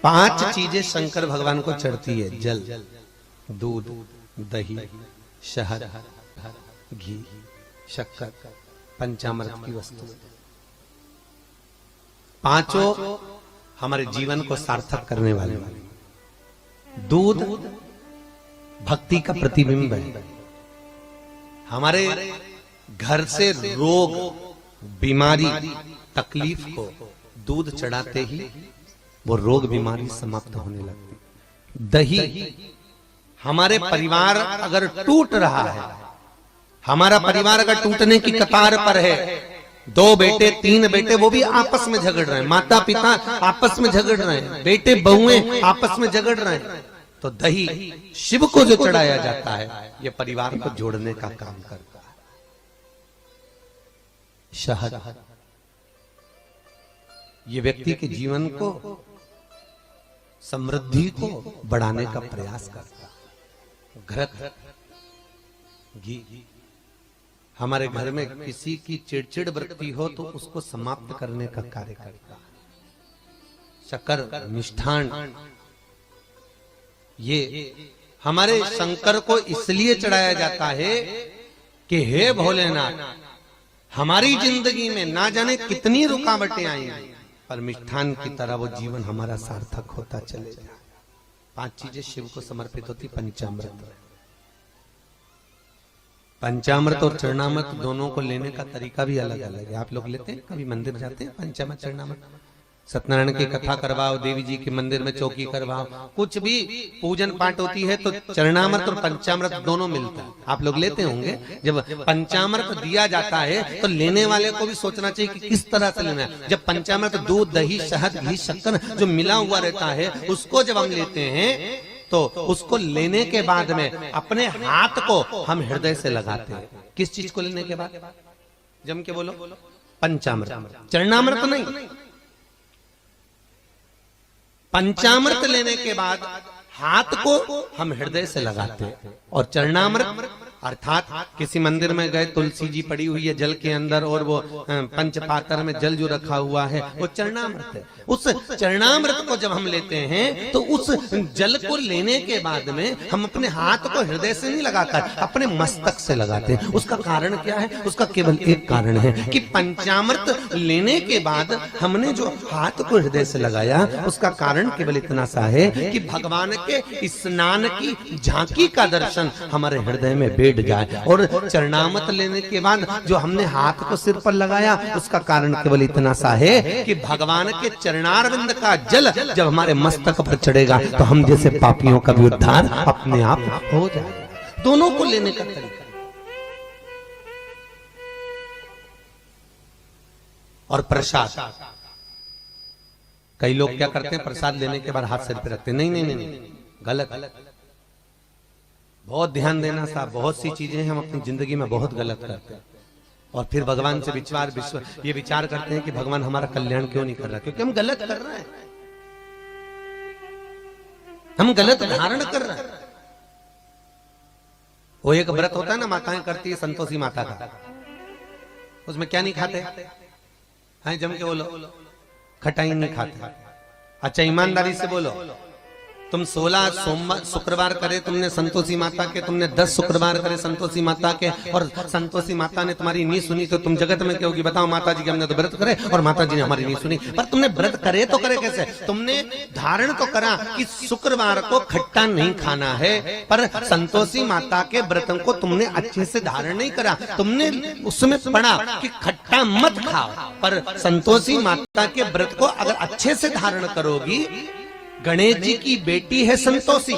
5 चीजें शंकर भगवान को चढ़ती है। जल, दूध, दही, शहद, घी, शक्कर, पंचामृत की वस्तु। पांचों हमारे जीवन को सार्थक करने वाले। दूध भक्ति का प्रतिबिंब है। हमारे घर से रोग, बीमारी, तकलीफ को दूध चढ़ाते ही वो रोग बीमारी समाप्त होने लगती। दही, हमारे परिवार अगर टूट रहा है, हमारा परिवार अगर टूटने की कतार पर है, 2 बेटे 3 बेटे वो भी आपस में झगड़ रहे हैं, माता पिता आपस में झगड़ रहे हैं, बेटे बहुएं आपस में झगड़ रहे हैं, तो दही शिव को जो चढ़ाया जाता है ये परिवार को जोड़ने का काम करता है। शहद, ये व्यक्ति के जीवन को, समृद्धि को बढ़ाने का प्रयास करता है। घृत, घी, हमारे घर में किसी की चिड़चिड़ वृत्ति हो तो उसको समाप्त करने का कार्य करता है। शक्कर, मिष्ठान, ये हमारे शंकर को इसलिए चढ़ाया जाता है कि हे भोलेनाथ, हमारी जिंदगी में ना जाने कितनी रुकावटें आई, पर मिष्ठान की तरह वो जीवन हमारा सार्थक होता चले जाए। 5 चीजें शिव को समर्पित होती। पंचामृत, पंचामृत और चरणामृत दोनों को लेने का तरीका भी अलग अलग है। आप लोग लेते हैं, कभी मंदिर जाते हैं, पंचामृत चरणामृत, सत्यनारायण की कथा करवाओ, देवी जी के मंदिर में चौकी करवाओ, कुछ भी पूजन पाठ होती है तो चरणामृत और पंचामृत दोनों मिलता है। आप लोग लेते होंगे। जब पंचामृत दिया जाता है तो लेने वाले को भी सोचना चाहिए कि किस तरह से लेना है। जब पंचामृत दूध, दही, शहद, घी, शक्कर जो मिला हुआ रहता है, उसको जब हम लेते हैं तो उसको लेने के बाद में अपने हाथ को हम हृदय से लगाते हैं। किस चीज को लेने के बाद? जम के बोलो। पंचामृत, चरणामृत नहीं। पंचामृत लेने के बाद हाथ को हम हृदय से लगाते हैं। और चरणामृत अर्थात किसी मंदिर में गए, तुलसी जी पड़ी हुई है जल के अंदर और वो पंचपात्र में जल जो रखा हुआ है वो चरणामृत है। उस चरणामृत को जब हम लेते हैं तो उस जल को लेने के बाद में हम अपने हाथ को हृदय से नहीं लगाकर अपने मस्तक से लगाते हैं। उसका कारण क्या है? उसका केवल एक कारण है कि पंचामृत लेने के बाद हमने जो हाथ को हृदय से लगाया, उसका कारण केवल इतना सा है कि भगवान के स्नान की झांकी का दर्शन हमारे हृदय में बैठ जाए। और चरणामृत लेने के बाद जो हमने हाथ को सिर पर लगाया, उसका कारण केवल इतना सा है कि भगवान के चरणारविंद का जल जब हमारे मस्तक पर चढ़ेगा तो हम जैसे पापियों का भी उद्धार अपने आप हो जाएगा। दोनों को लेने का तरीका। और प्रसाद, कई लोग क्या करते हैं, प्रसाद लेने के बाद हाथ सिर पे रखते हैं। नहीं नहीं नहीं, गलत। बहुत ध्यान देना साहब, बहुत सी चीजें हम अपनी जिंदगी में बहुत गलत करते हैं और फिर भगवान से ये विचार करते हैं कि भगवान हमारा कल्याण क्यों नहीं कर रहा, क्योंकि हम गलत कर रहे हैं, हम गलत धारण कर रहे हैं। वो एक व्रत होता है ना, माताएं करती है संतोषी माता का, उसमें क्या नहीं खाते हैं? जम के बोलो, खटाई नहीं खाते। अच्छा ईमानदारी से बोलो, तुम 16 सोमवार शुक्रवार करे तुमने संतोषी माता के, तुमने 10 शुक्रवार करे संतोषी माता के, और संतोषी माता ने तुम्हारी नहीं सुनी तो तुम जगत में कहोगी बताओ माता जी के हमने तो व्रत करे और माता जी ने हमारी नहीं सुनी। पर तुमने व्रत करे तो करे कैसे? तुमने धारण तो करा कि शुक्रवार को खट्टा नहीं खाना है, पर संतोषी माता के व्रत को तुमने अच्छे से धारण नहीं करा। तुमने उसमें पढ़ा कि खट्टा मत खाओ, पर संतोषी माता के व्रत को अगर अच्छे से धारण करोगी, गणेश जी की बेटी है संतोषी,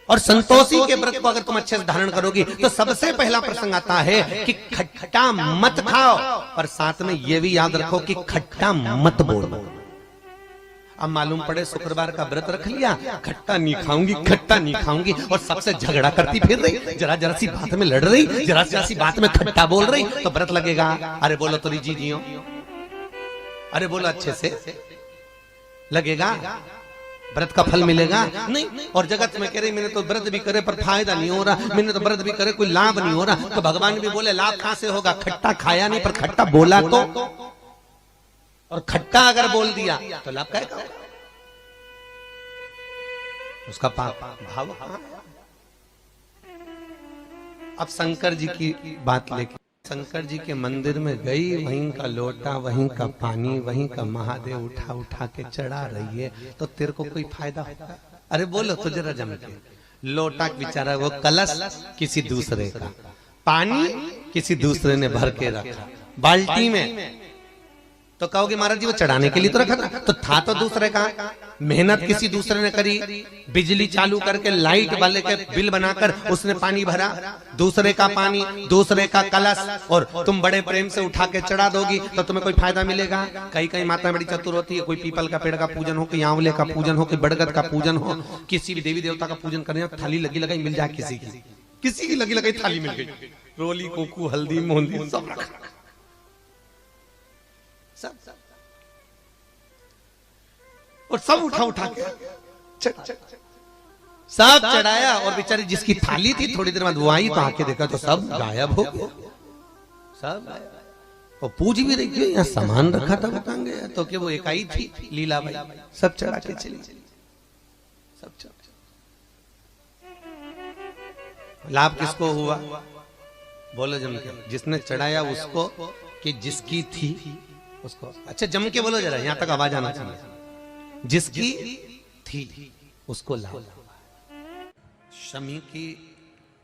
और संतोषी के व्रत को अगर तुम अच्छे से धारण करोगी तो सबसे पहला प्रसंग आता है कि खट्टा मत खाओ, पर साथ में यह भी याद रखो कि खट्टा मत बोलो। अब मालूम पड़े शुक्रवार का व्रत रख लिया, खट्टा नहीं खाऊंगी, खट्टा नहीं खाऊंगी, और सबसे झगड़ा करती फिर रही, जरा जरा सी बात में लड़ रही, जरा जरा सी बात में खट्टा बोल रही, तो व्रत लगेगा? अरे बोलो तो जी जियो, अरे बोलो अच्छे से, लगेगा? व्रत का फल मिलेगा? नहीं। और जगत में कह रही मैंने तो व्रत भी करे पर फायदा नहीं हो रहा, मैंने तो व्रत भी करे कोई लाभ नहीं हो रहा, तो भगवान भी बोले लाभ कहां से होगा? खट्टा खाया नहीं पर खट्टा बोला तो, और खट्टा अगर बोल दिया तो लाभ का होगा? उसका भाव कहां? अब शंकर जी की बात लेके, शंकर जी के मंदिर में गई, वहीं का लोटा, वहीं का पानी, वहीं का महादेव उठा उठा के चढ़ा रही है, तो तेरे को कोई फायदा होगा? अरे बोलो तो जरा जम के। लोटा बेचारा, वो कलश किसी दूसरे का, पानी किसी दूसरे ने भर के रखा बाल्टी में, तो कहोगे महाराज जी वो चढ़ाने के लिए तो रखा था, तो था तो दूसरे का, मेहनत किसी दूसरे ने करी, बिजली चालू करके लाइट वाले के बिल बनाकर उसने पानी भरा, दूसरे का पानी, दूसरे का कलश, और तुम बड़े प्रेम से उठा के चढ़ा दोगी तो तुम्हें कोई फायदा मिलेगा? कई कई माताएं बड़ी चतुर होती है, कोई पीपल का पेड़ का पूजन हो, कोई आंवले का पूजन हो, कोई बड़गद का पूजन हो, किसी भी देवी देवता का पूजन करने, थाली लगी लगाई मिल जाए, किसी की लगी लगाई थाली मिल गई, रोली कोकू हल्दी मोहंदी सब रखा, सब और सब उठा उठा के सब चढ़ाया, और बेचारी जिसकी थाली थी थोड़ी देर बाद वो आई तो आके देखा तो सब गायब हो गया, सब और पूछ भी रही थी यहाँ सामान रखा था बताएंगे, तो कि वो इकाई थी लीलाबाई, सब चढ़ा के चली, सब चढ़ा। लाभ किसको हुआ? बोलो जम के, जिसने चढ़ाया उसको कि जिसकी थी उसको? अच्छा जम के बोलो जरा, यहां तक आवाज आना चाहिए, जिसकी थी उसको लाभ। शमी की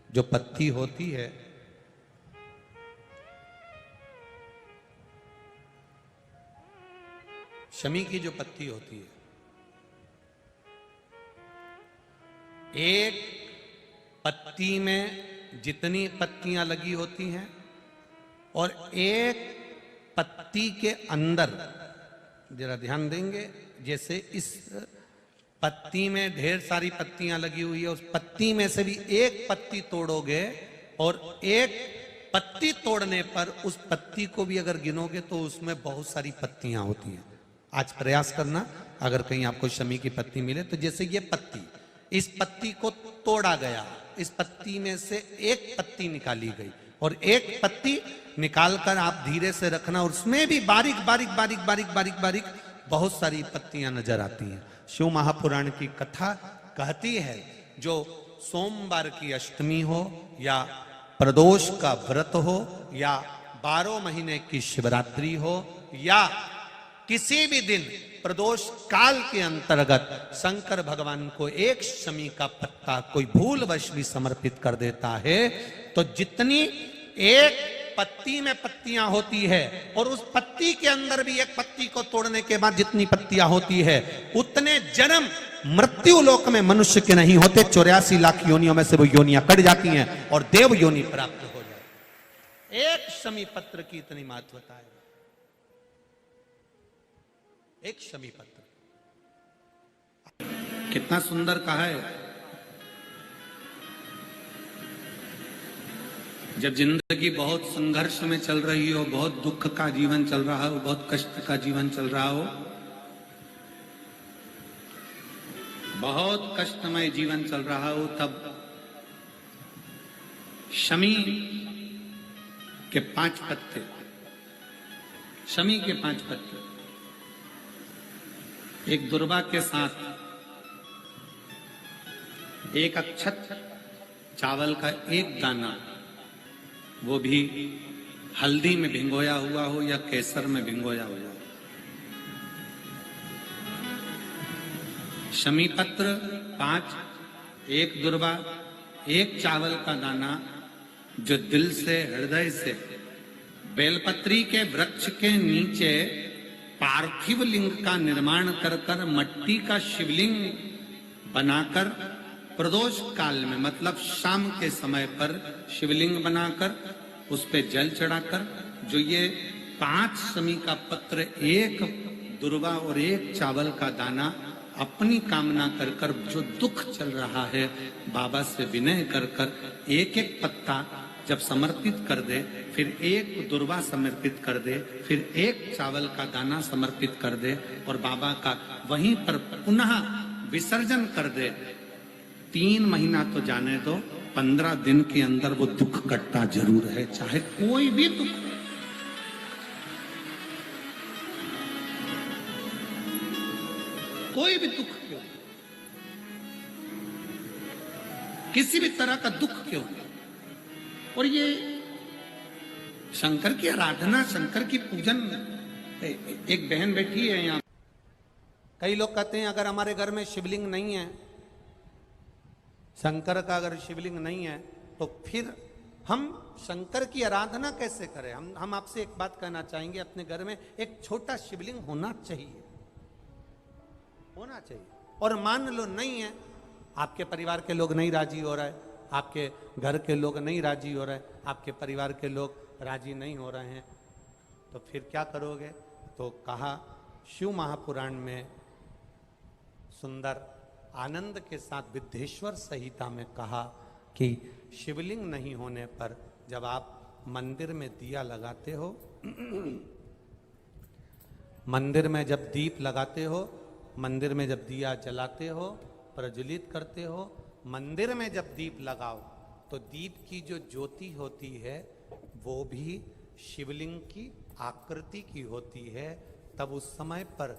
जो पत्ती होती है, शमी की जो पत्ती होती है, एक पत्ती में जितनी पत्तियां लगी होती हैं और एक पत्ती के अंदर, जरा ध्यान देंगे, जैसे इस पत्ती में ढेर सारी पत्तियां लगी हुई है, उस पत्ती में से भी एक पत्ती तोड़ोगे और एक पत्ती तोड़ने पर उस पत्ती को भी अगर गिनोगे तो उसमें बहुत सारी पत्तियां होती हैं। आज प्रयास करना, अगर कहीं आपको शमी की पत्ती मिले तो जैसे ये पत्ती, इस पत्ती को तोड़ा गया, इस पत्ती में से एक पत्ती निकाली गई और एक पत्ती निकालकर आप धीरे से रखना, और उसमें भी बारीक बारीक बारीक बारीक बारीक बारीक बहुत सारी पत्तियां नजर आती हैं। शिव महापुराण की कथा कहती है, जो सोमवार की अष्टमी हो या प्रदोष का व्रत हो या 12 महीने की शिवरात्रि हो या किसी भी दिन प्रदोष काल के अंतर्गत शंकर भगवान को एक शमी का पत्ता कोई भूलवश भी समर्पित कर देता है, तो जितनी एक पत्ती में पत्तियां होती है और उस पत्ती के अंदर भी एक पत्ती को तोड़ने के बाद जितनी पत्तियां होती है, उतने जन्म मृत्यु लोक में मनुष्य के नहीं होते, 84 लाख योनियों में से वो योनियां कट जाती हैं और देव योनि प्राप्त हो जाती। एक शमी पत्र की इतनी महत्वता है, एक शमी पत्र। कितना सुंदर कहा है। जब जिंदगी बहुत संघर्ष में चल रही हो, बहुत दुख का जीवन चल रहा हो, बहुत कष्ट का जीवन चल रहा हो, बहुत कष्टमय जीवन चल रहा हो, तब शमी के 5 पत्ते, शमी के 5 पत्ते, एक दुर्वा के साथ एक अक्षत चावल का एक दाना, वो भी हल्दी में भिंगोया हुआ हो या केसर में भिंगोया हुआ हो, शमी पत्र 5, एक दुर्वा, एक चावल का दाना, जो दिल से हृदय से बेलपत्री के वृक्ष के नीचे पार्थिव लिंग का निर्माण कर कर मट्टी का शिवलिंग बनाकर प्रदोष काल में, मतलब शाम के समय पर शिवलिंग बनाकर उस पे जल चढ़ाकर, जो ये 5 शमी का पत्र, एक दुर्वा और एक चावल का दाना, अपनी कामना कर कर, जो दुख चल रहा है बाबा से विनय कर कर एक एक पत्ता जब समर्पित कर दे, फिर एक दुर्वा समर्पित कर दे, फिर एक चावल का दाना समर्पित कर दे और बाबा का वहीं पर पुनः विसर्जन कर दे, 3 महीना तो जाने दो, 15 दिन के अंदर वो दुख कटता जरूर है, चाहे कोई भी दुख। कोई भी दुख क्यों, किसी भी तरह का दुख क्यों, और ये शंकर की आराधना, शंकर की पूजन। एक बहन बैठी है यहाँ, कई लोग कहते हैं अगर हमारे घर में शिवलिंग नहीं है, शंकर का अगर शिवलिंग नहीं है, तो फिर हम शंकर की आराधना कैसे करें। हम आपसे एक बात कहना चाहेंगे, अपने घर में एक छोटा शिवलिंग होना चाहिए, होना चाहिए। और मान लो नहीं है, आपके परिवार के लोग नहीं राजी हो रहा है, आपके घर के लोग नहीं राजी हो रहे हैं, आपके परिवार के लोग राजी नहीं हो रहे हैं, तो फिर क्या करोगे। तो कहा शिव महापुराण में सुंदर आनंद के साथ विद्धेश्वर संहिता में कहा कि शिवलिंग नहीं होने पर जब आप मंदिर में दिया लगाते हो, मंदिर में जब दीप लगाते हो, मंदिर में जब दिया जलाते हो, प्रज्वलित करते हो, मंदिर में जब दीप लगाओ तो दीप की जो ज्योति होती है वो भी शिवलिंग की आकृति की होती है। तब उस समय पर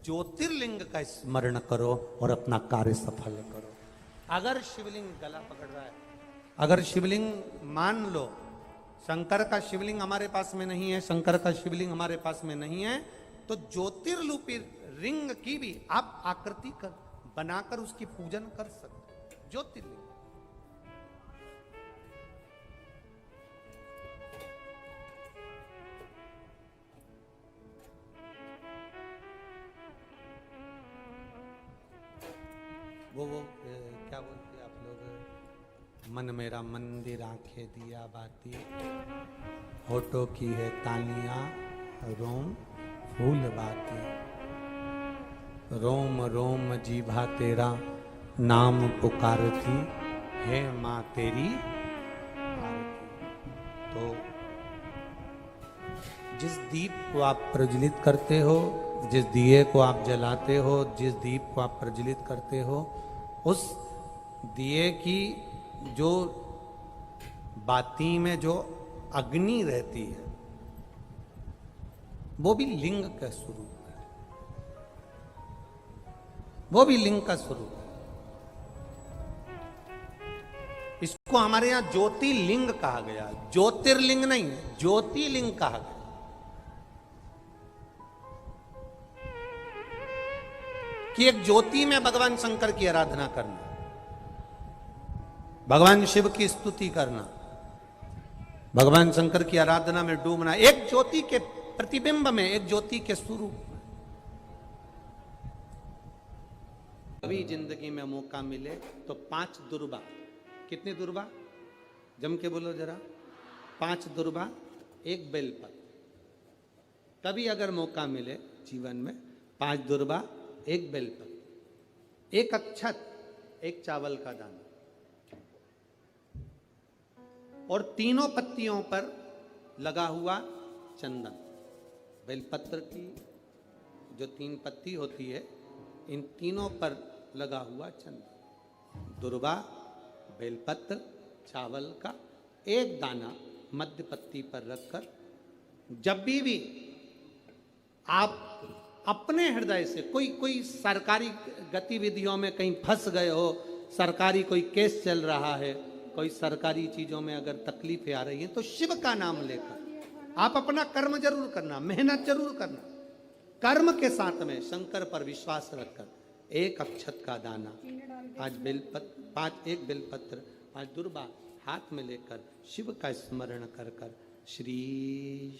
ज्योतिर्लिंग का स्मरण करो और अपना कार्य सफल करो। अगर शिवलिंग गला पकड़ रहा है, अगर शिवलिंग मान लो शंकर का शिवलिंग हमारे पास में नहीं है, शंकर का शिवलिंग हमारे पास में नहीं है, तो ज्योतिर्लिपि रिंग की भी आप आकृति कर बनाकर उसकी पूजन कर सकते। ज्योतिर्लिंग वो क्या बोलते हैं आप लोग, मन मेरा मंदिर आंखें दिया बाती, होठों की है तालियां रोम फूल बाती, रोम रोम जीभा तेरा नाम पुकारती है माँ तेरी आरती। तो जिस दीप को आप प्रज्वलित करते हो, जिस दिए को आप जलाते हो, जिस दीप को आप प्रज्वलित करते हो, उस दिए की जो बाती में जो अग्नि रहती है वो भी लिंग का स्वरूप है, वो भी लिंग का स्वरूप है। इसको हमारे यहां ज्योतिर्लिंग कहा गया, ज्योतिर्लिंग नहीं, ज्योतिर्लिंग कहा गया। कि एक ज्योति में भगवान शंकर की आराधना करना, भगवान शिव की स्तुति करना, भगवान शंकर की आराधना में डूबना, एक ज्योति के प्रतिबिंब में, एक ज्योति के स्वरूप में। कभी जिंदगी में मौका मिले तो 5 दुर्बा, कितनी दुर्बा जम के बोलो जरा, 5 दुर्बा 1 बेलपत्र। कभी अगर मौका मिले जीवन में, 5 दुर्बा 1 बेलपत्र, 1 अक्षत, 1 चावल का दाना, और तीनों पत्तियों पर लगा हुआ चंदन। बेलपत्र की जो 3 पत्ती होती है, इन तीनों पर लगा हुआ चंदन, दुर्बा, बेलपत्र, चावल का 1 दाना मध्य पत्ती पर रखकर, जब भी आप अपने हृदय से कोई सरकारी गतिविधियों में कहीं फंस गए हो, सरकारी कोई केस चल रहा है, कोई सरकारी चीजों में अगर तकलीफें आ रही हैं, तो शिव का नाम लेकर आप अपना कर्म जरूर करना, मेहनत जरूर करना। कर्म के साथ में शंकर पर विश्वास रखकर 1 अक्षत का दाना, 1 बेलपत्र, 5 दुर्बा हाथ में लेकर शिव का स्मरण कर कर श्री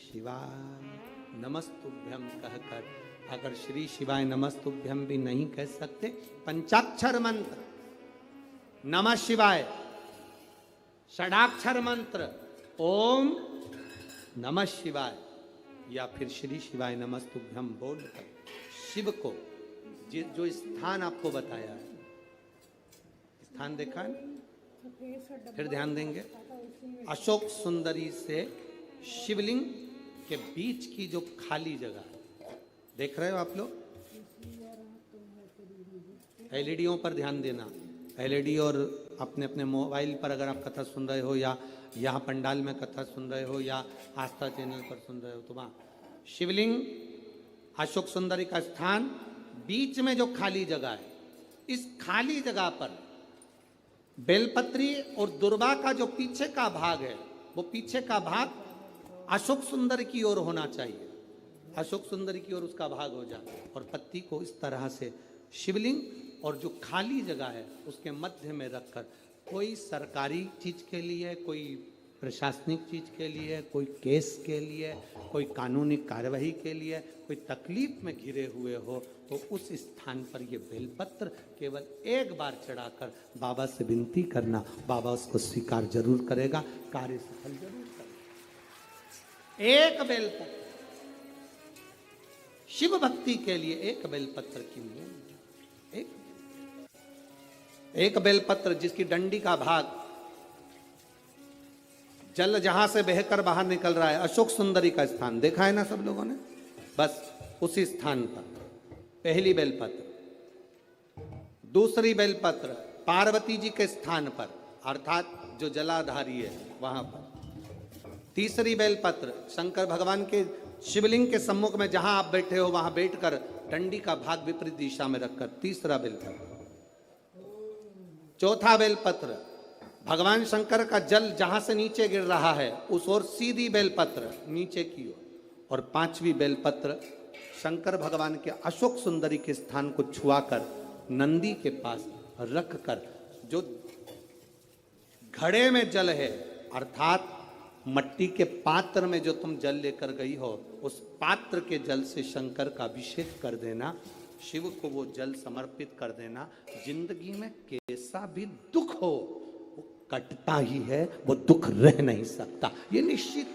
शिवाय नमस्तुभ्यम कहकर, अगर श्री शिवाय नमस्तुभ्यम भी नहीं कह सकते, पंचाक्षर मंत्र नमः शिवाय, षडाक्षर मंत्र ओम नमः शिवाय, या फिर श्री शिवाय नमस्तुभ्यम बोलकर शिव को जो स्थान आपको बताया है, स्थान देखा है, फिर ध्यान देंगे। अशोक सुंदरी से शिवलिंग के बीच की जो खाली जगह देख रहे हो आप लोग, एलईडीओं पर ध्यान देना। एलईडी और अपने अपने मोबाइल पर अगर आप कथा सुन रहे हो, या यहाँ पंडाल में कथा सुन रहे हो, या आस्था चैनल पर सुन रहे हो, तो वहाँ शिवलिंग, अशोक सुंदरी का स्थान, बीच में जो खाली जगह है, इस खाली जगह पर बेलपत्री और दुर्वा का जो पीछे का भाग है, वो पीछे का भाग अशोक सुंदर की ओर होना चाहिए। अशोक सुंदर की ओर उसका भाग हो जाए और पत्ती को इस तरह से शिवलिंग और जो खाली जगह है उसके मध्य में रखकर, कोई सरकारी चीज के लिए, कोई प्रशासनिक चीज के लिए, कोई केस के लिए, कोई कानूनी कार्यवाही के लिए, कोई तकलीफ में घिरे हुए हो, तो उस स्थान पर ये बेलपत्र केवल एक बार चढ़ाकर बाबा से विनती करना, बाबा उसको स्वीकार जरूर करेगा, कार्य सफल जरूर करेगा। एक बेलपत्र शिव भक्ति के लिए, एक बेलपत्र की मूल, एक बेलपत्र जिसकी डंडी का भाग जल जहां से बहकर बाहर निकल रहा है, अशोक सुंदरी का स्थान देखा है ना सब लोगों ने, बस उसी स्थान पर पहली बेलपत्र। दूसरी बेलपत्र पार्वती जी के स्थान पर, अर्थात जो जलाधारी है वहां पर। तीसरी बेलपत्र शंकर भगवान के शिवलिंग के सम्मुख में जहां आप बैठे हो वहां बैठकर डंडी का भाग विपरीत दिशा में रखकर, तीसरा बेलपत्र। चौथा बेलपत्र भगवान शंकर का जल जहां से नीचे गिर रहा है उस ओर सीधी बेलपत्र नीचे की ओर। और पांचवी बेलपत्र शंकर भगवान के अशोक सुंदरी के स्थान को छुआकर नंदी के पास रखकर, जो घड़े में जल है अर्थात मट्टी के पात्र में जो तुम जल लेकर गई हो, उस पात्र के जल से शंकर का अभिषेक कर देना, शिव को वो जल समर्पित कर देना। जिंदगी में कैसा भी दुख हो वो कटता ही है, वो दुख रह नहीं सकता, ये निश्चित